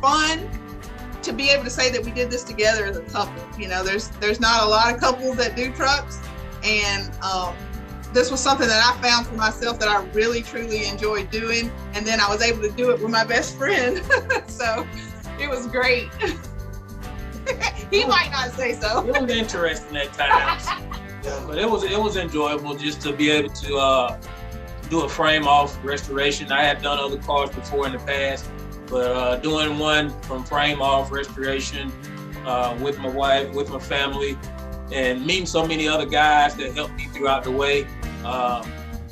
fun to be able to say that we did this together as a couple. You know, there's not a lot of couples that do trucks, and this was something that I found for myself that I really truly enjoyed doing, and then I was able to do it with my best friend. So it was great. He might not say so. It was interesting at times, yeah, but it was enjoyable just to be able to do a frame off restoration. I had done other cars before in the past, but doing one from frame off restoration with my wife, with my family, and meeting so many other guys that helped me throughout the way,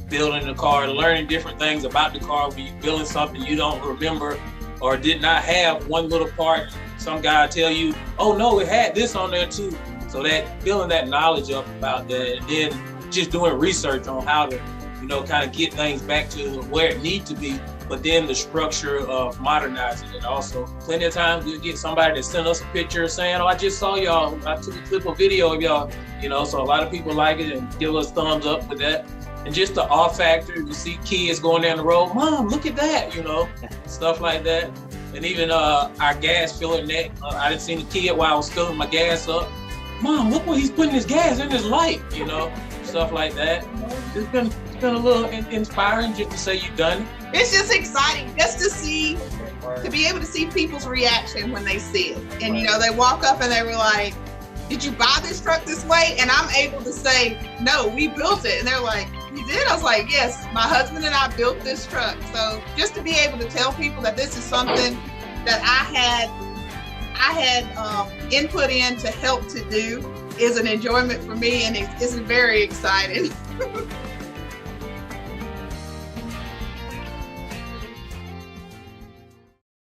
building the car, learning different things about the car. When you're building something you don't remember or did not have one little part, some guy tell you, oh no, it had this on there too. So that building that knowledge up about that, and then just doing research on how to, you know, kind of get things back to where it needs to be, but then the structure of modernizing it also. Plenty of times we get somebody that send us a picture saying, oh, I just saw y'all, I took a clip of video of y'all, you know, so a lot of people like it and give us thumbs up with that. And just the awe factor, you see kids going down the road, Mom, look at that, you know, stuff like that. And even our gas filling net, I didn't see the kid while I was filling my gas up. Mom, look what he's putting his gas in his light, you know, stuff like that. It's been a little inspiring just to say you've done it. It's just exciting just to see, to be able to see people's reaction when they see it. And, you know, they walk up and they were like, did you buy this truck this way? And I'm able to say, no, we built it. And they're like, you did? I was like, yes, my husband and I built this truck. So just to be able to tell people that this is something that I had input in to help to do is an enjoyment for me, and it's very exciting.